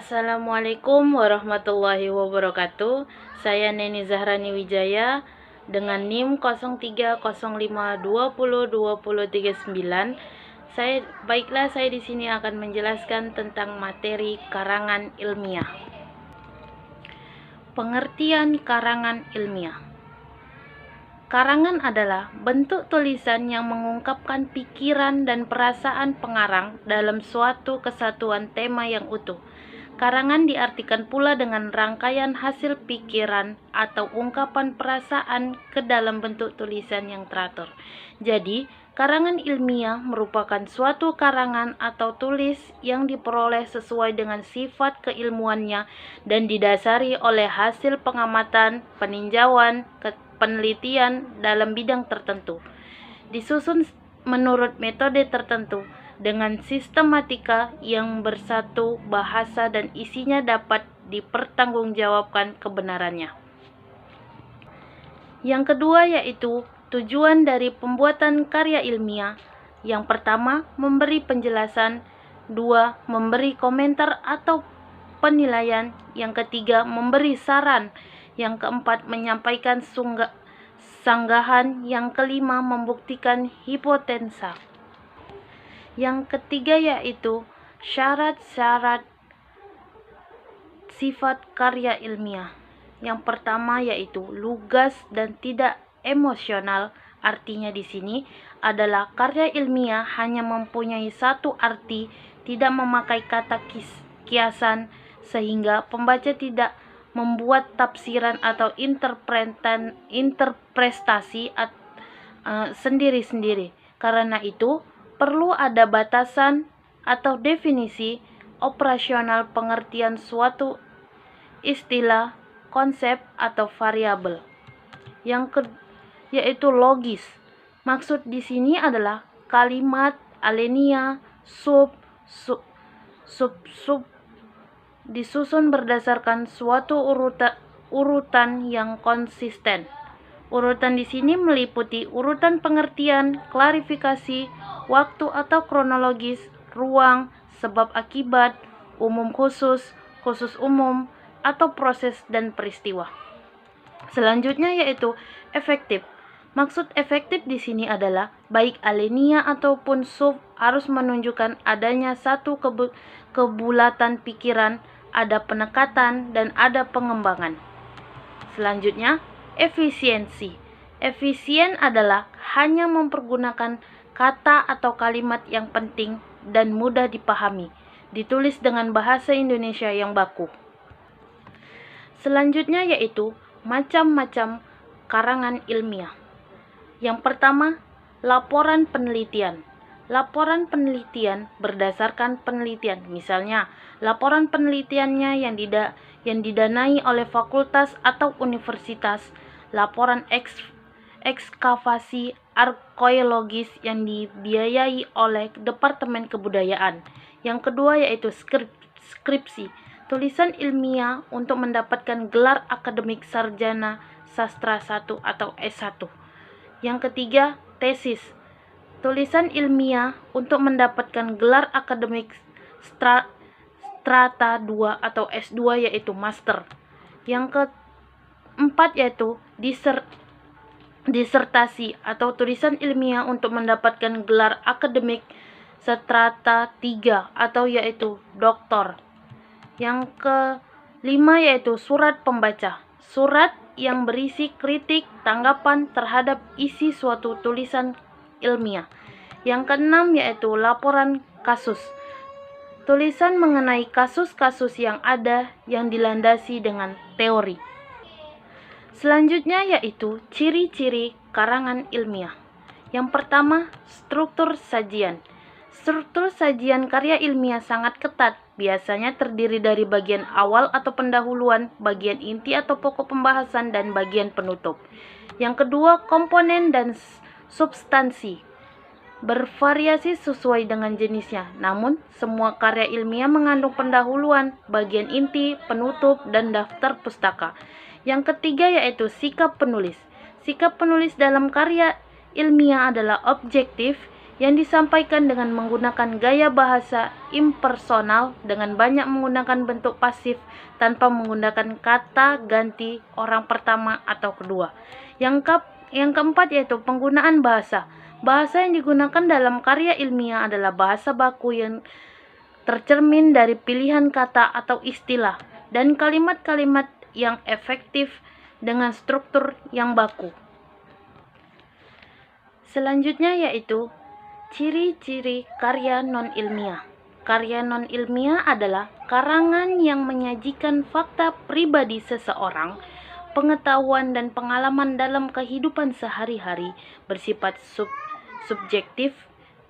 Assalamualaikum warahmatullahi wabarakatuh. Saya Neni Zahrani Wijaya dengan NIM 0305202039. Saya di sini akan menjelaskan tentang materi karangan ilmiah. Pengertian karangan ilmiah. Karangan adalah bentuk tulisan yang mengungkapkan pikiran dan perasaan pengarang dalam suatu kesatuan tema yang utuh. Karangan diartikan pula dengan rangkaian hasil pikiran atau ungkapan perasaan ke dalam bentuk tulisan yang teratur. Jadi, karangan ilmiah merupakan suatu karangan atau tulis yang diperoleh sesuai dengan sifat keilmuannya dan didasari oleh hasil pengamatan, peninjauan, penelitian dalam bidang tertentu. Disusun menurut metode tertentu dengan sistematika yang bersatu bahasa dan isinya dapat dipertanggungjawabkan kebenarannya. Yang kedua yaitu tujuan dari pembuatan karya ilmiah. Yang pertama, memberi penjelasan. Dua, memberi komentar atau penilaian. Yang ketiga, memberi saran. Yang keempat, menyampaikan sanggahan. Yang kelima, membuktikan hipotesa. Yang ketiga yaitu syarat-syarat sifat karya ilmiah. Yang pertama yaitu lugas dan tidak emosional. Artinya di sini adalah karya ilmiah hanya mempunyai satu arti, tidak memakai kata kiasan, sehingga pembaca tidak membuat tafsiran atau interpretasi sendiri-sendiri. Karena itu perlu ada batasan atau definisi operasional pengertian suatu istilah, konsep, atau variabel. Yaitu logis. Maksud di sini adalah kalimat, alinea, sub disusun berdasarkan suatu urutan yang konsisten. Urutan di sini meliputi urutan pengertian, klarifikasi, waktu atau kronologis, ruang, sebab akibat, umum khusus, khusus umum, atau proses dan peristiwa. Selanjutnya yaitu efektif. Maksud efektif di sini adalah baik alinea ataupun sub harus menunjukkan adanya satu kebulatan pikiran, ada penekatan, dan ada pengembangan. Selanjutnya, efisiensi. Efisien adalah hanya mempergunakan kata atau kalimat yang penting dan mudah dipahami, ditulis dengan bahasa Indonesia yang baku. Selanjutnya yaitu macam-macam karangan ilmiah. Yang pertama, laporan penelitian. Laporan penelitian berdasarkan penelitian. Misalnya, laporan penelitiannya yang didanai oleh fakultas atau universitas. Laporan ekskavasi arkeologis yang dibiayai oleh Departemen Kebudayaan. Yang kedua yaitu skripsi. Tulisan ilmiah untuk mendapatkan gelar akademik sarjana sastra 1 atau S1. Yang ketiga, tesis. Tulisan ilmiah untuk mendapatkan gelar akademik strata 2 atau S2 yaitu master. Yang keempat yaitu disertasi atau tulisan ilmiah untuk mendapatkan gelar akademik strata 3 atau yaitu doktor. Yang kelima yaitu surat pembaca. Surat yang berisi kritik, tanggapan terhadap isi suatu tulisan ilmiah. Yang keenam yaitu laporan kasus. Tulisan mengenai kasus-kasus yang ada yang dilandasi dengan teori. Selanjutnya yaitu ciri-ciri karangan ilmiah. Yang pertama, struktur sajian. Struktur sajian karya ilmiah sangat ketat, biasanya terdiri dari bagian awal atau pendahuluan, bagian inti atau pokok pembahasan, dan bagian penutup. Yang kedua, komponen dan substansi. Bervariasi sesuai dengan jenisnya, namun semua karya ilmiah mengandung pendahuluan, bagian inti, penutup, dan daftar pustaka. Yang ketiga yaitu sikap penulis. Sikap penulis dalam karya ilmiah adalah objektif, yang disampaikan dengan menggunakan gaya bahasa impersonal dengan banyak menggunakan bentuk pasif tanpa menggunakan kata ganti orang pertama atau kedua. Yang keempat yaitu penggunaan bahasa. Bahasa yang digunakan dalam karya ilmiah adalah bahasa baku yang tercermin dari pilihan kata atau istilah dan kalimat-kalimat yang efektif dengan struktur yang baku. Selanjutnya yaitu ciri-ciri karya non-ilmiah. Karya non-ilmiah adalah karangan yang menyajikan fakta pribadi seseorang, pengetahuan dan pengalaman dalam kehidupan sehari-hari, bersifat subjektif,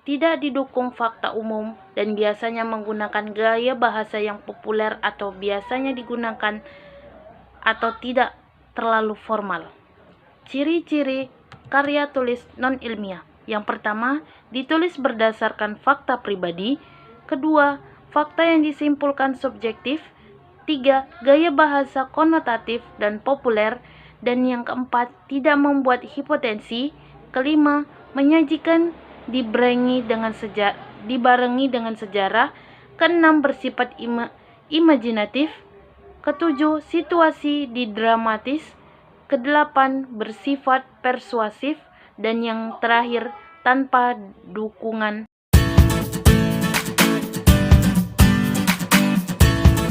tidak didukung fakta umum, dan biasanya menggunakan gaya bahasa yang populer atau biasanya digunakan atau tidak terlalu formal. Ciri-ciri karya tulis non-ilmiah. Yang pertama, ditulis berdasarkan fakta pribadi. Kedua, fakta yang disimpulkan subjektif. Tiga, gaya bahasa konotatif dan populer. Dan yang keempat, tidak membuat hipotensi. Kelima, menyajikan dibarengi dengan sejarah. Keenam, bersifat imajinatif. Ketujuh, situasi didramatis. Kedelapan, bersifat persuasif. Dan yang terakhir, tanpa dukungan